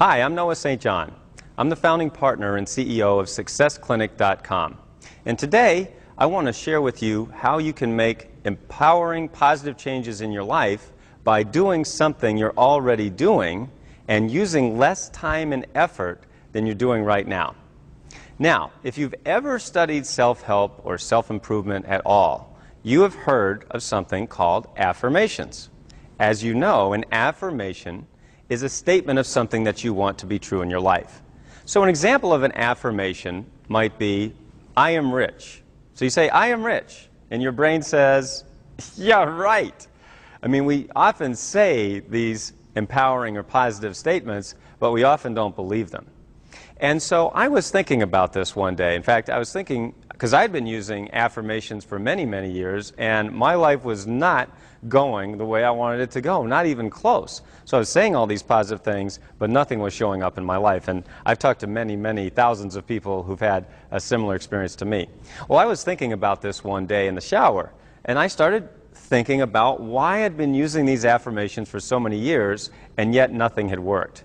Hi, I'm Noah St. John. I'm the founding partner and CEO of SuccessClinic.com. And today, I want to share with you how you can make empowering, positive changes in your life by doing something you're already doing and using less time and effort than you're doing right now. Now, if you've ever studied self-help or self-improvement at all, you have heard of something called affirmations. As you know, an affirmation is a statement of something that you want to be true in your life. So an example of an affirmation might be, I am rich. So you say, I am rich, and your brain says, yeah, right. I mean, we often say these empowering or positive statements, but we often don't believe them. And so I was thinking about this one day. In fact, I was thinking, because I'd been using affirmations for many, many years, and my life was not going the way I wanted it to go, not even close. So I was saying all these positive things, but nothing was showing up in my life. And I've talked to many, many thousands of people who've had a similar experience to me. Well, I was thinking about this one day in the shower, and I started thinking about why I'd been using these affirmations for so many years, and yet nothing had worked.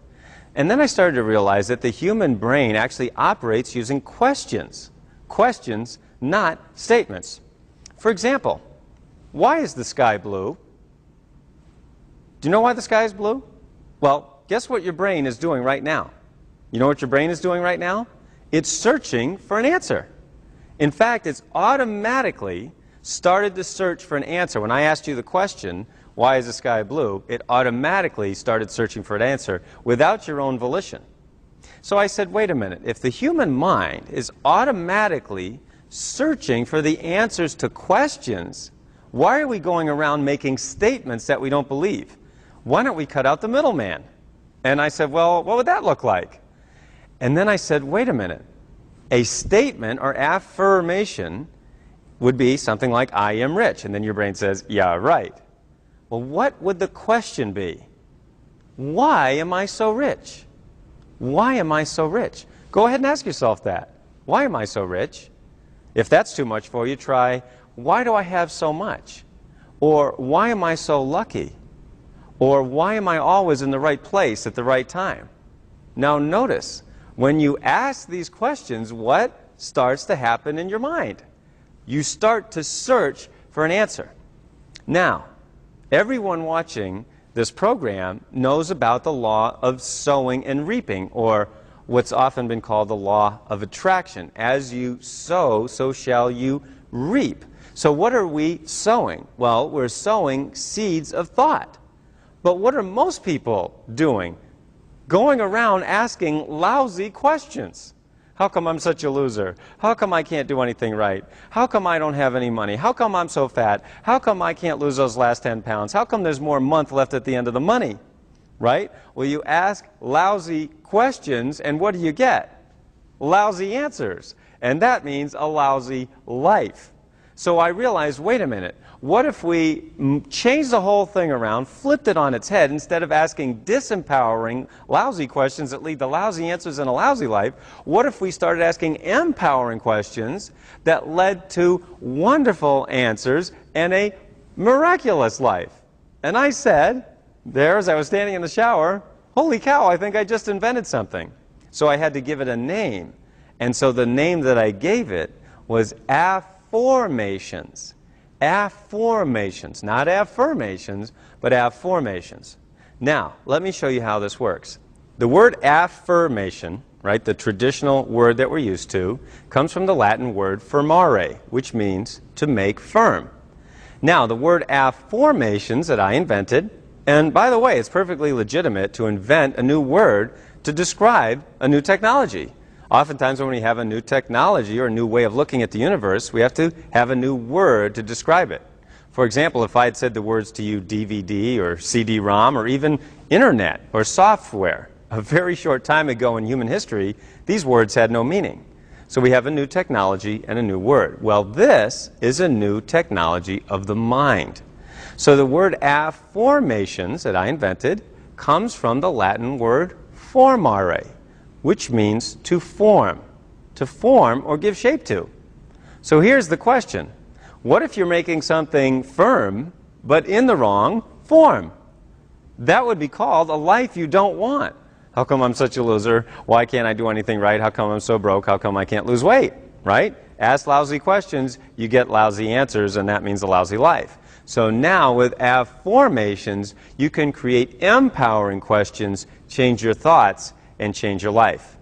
And then I started to realize that the human brain actually operates using questions. Questions, not statements. For example, why is the sky blue? Do you know why the sky is blue? Well, guess what your brain is doing right now? You know what your brain is doing right now? It's searching for an answer. In fact, it's automatically started to search for an answer. When I asked you the question, why is the sky blue? It automatically started searching for an answer without your own volition. So I said, wait a minute, if the human mind is automatically searching for the answers to questions, why are we going around making statements that we don't believe? Why don't we cut out the middleman? And I said, well, what would that look like? And then I said, wait a minute, a statement or affirmation would be something like, I am rich. And then your brain says, yeah, right. Well, what would the question be? Why am I so rich? Why am I so rich? Go ahead and ask yourself that. Why am I so rich? If that's too much for you, try, why do I have so much? Or why am I so lucky? Or why am I always in the right place at the right time? Now notice, when you ask these questions, what starts to happen in your mind? You start to search for an answer. Now, everyone watching this program knows about the law of sowing and reaping, or what's often been called the law of attraction. As you sow, so shall you reap. So what are we sowing? Well, we're sowing seeds of thought. But what are most people doing? Going around asking lousy questions. How come I'm such a loser? How come I can't do anything right? How come I don't have any money? How come I'm so fat? How come I can't lose those last 10 pounds? How come there's more month left at the end of the money? Right? Well, you ask lousy questions, and what do you get? Lousy answers. And that means a lousy life. So I realized, wait a minute, what if we changed the whole thing around, flipped it on its head, instead of asking disempowering, lousy questions that lead to lousy answers and a lousy life, what if we started asking empowering questions that led to wonderful answers and a miraculous life? And I said, there, as I was standing in the shower, holy cow, I think I just invented something. So I had to give it a name. And so the name that I gave it was affirmations. Affirmations, not affirmations, but affirmations. Now, let me show you how this works. The word affirmation, right, the traditional word that we're used to, comes from the Latin word firmare, which means to make firm. Now, the word affirmations that I invented, and by the way, it's perfectly legitimate to invent a new word to describe a new technology. Oftentimes when we have a new technology or a new way of looking at the universe, we have to have a new word to describe it. For example, if I had said the words to you DVD or CD-ROM or even internet or software, a very short time ago in human history, these words had no meaning. So we have a new technology and a new word. Well, this is a new technology of the mind. So the word affirmations that I invented comes from the Latin word formare, which means to form or give shape to. So here's the question. What if you're making something firm, but in the wrong form? That would be called a life you don't want. How come I'm such a loser? Why can't I do anything right? How come I'm so broke? How come I can't lose weight? Right? Ask lousy questions, you get lousy answers, and that means a lousy life. So now with affirmations, you can create empowering questions, change your thoughts, and change your life.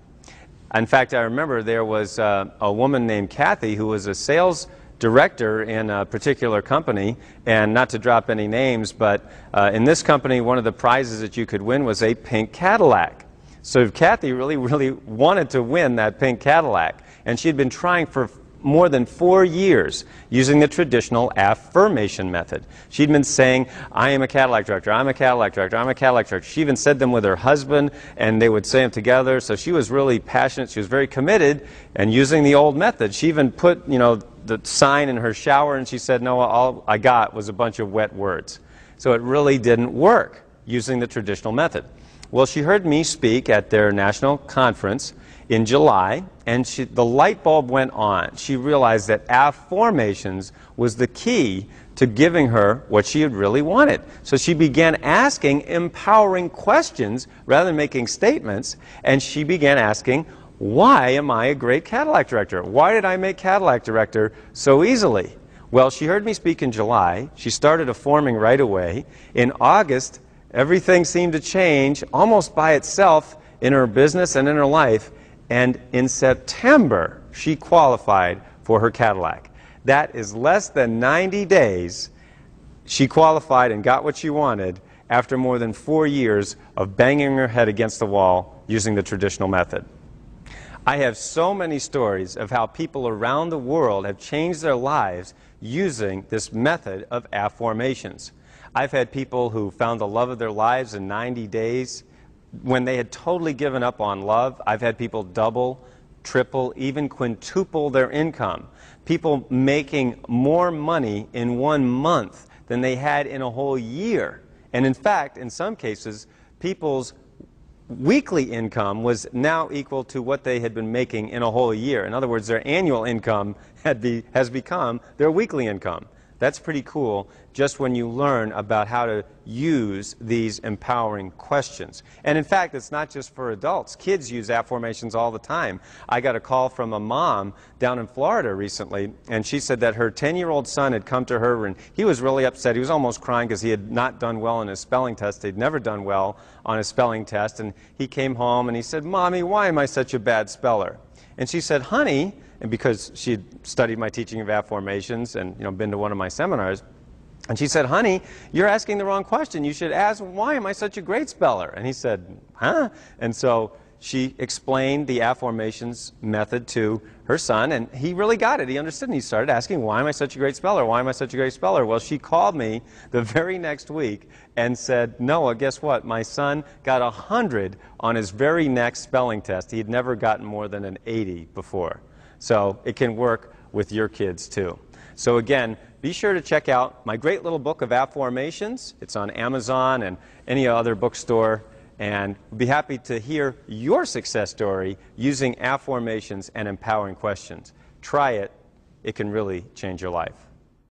In fact, I remember there was a woman named Kathy who was a sales director in a particular company, and not to drop any names, but in this company, one of the prizes that you could win was a pink Cadillac. So Kathy really wanted to win that pink Cadillac, and she had been trying for more than 4 years using the traditional affirmation method. She'd been saying, I am a Cadillac director, I'm a Cadillac director, I'm a Cadillac director. She even said them with her husband, and they would say them together. So she was really passionate, she was very committed, and using the old method. She even put, the sign in her shower, and she said, no, all I got was a bunch of wet words. So it really didn't work using the traditional method. Well, she heard me speak at their national conference in July, and the light bulb went on. She realized that affirmations was the key to giving her what she had really wanted. So she began asking empowering questions rather than making statements, and she began asking, why am I a great Cadillac director? Why did I make Cadillac director so easily? Well, she heard me speak in July. She started affirming right away. In August, everything seemed to change almost by itself in her business and in her life. And in September, she qualified for her Cadillac. That is less than 90 days. She qualified and got what she wanted after more than 4 years of banging her head against the wall using the traditional method. I have so many stories of how people around the world have changed their lives using this method of affirmations. I've had people who found the love of their lives in 90 days when they had totally given up on love. I've had people double, triple, even quintuple their income. People making more money in 1 month than they had in a whole year. And in fact, in some cases, people's weekly income was now equal to what they had been making in a whole year. In other words, their annual income has become their weekly income. That's pretty cool, just when you learn about how to use these empowering questions. And in fact, it's not just for adults. Kids use affirmations all the time. I got a call from a mom down in Florida recently, and she said that her 10-year-old son had come to her, and he was really upset. He was almost crying because he had not done well on his spelling test. He'd never done well on his spelling test, and he came home and he said, Mommy, why am I such a bad speller? And she said, honey, and because she had studied my teaching of affirmations and been to one of my seminars, and she said, honey, you're asking the wrong question. You should ask, why am I such a great speller? And he said, huh? And so she explained the affirmations method to her son, and he really got it. He understood, and he started asking, why am I such a great speller? Why am I such a great speller? Well, she called me the very next week and said, Noah, guess what? My son got 100 on his very next spelling test. He had never gotten more than an 80 before. So it can work with your kids too. So again, be sure to check out my great little book of affirmations. It's on Amazon and any other bookstore. And we'll be happy to hear your success story using affirmations and empowering questions. Try it. It can really change your life.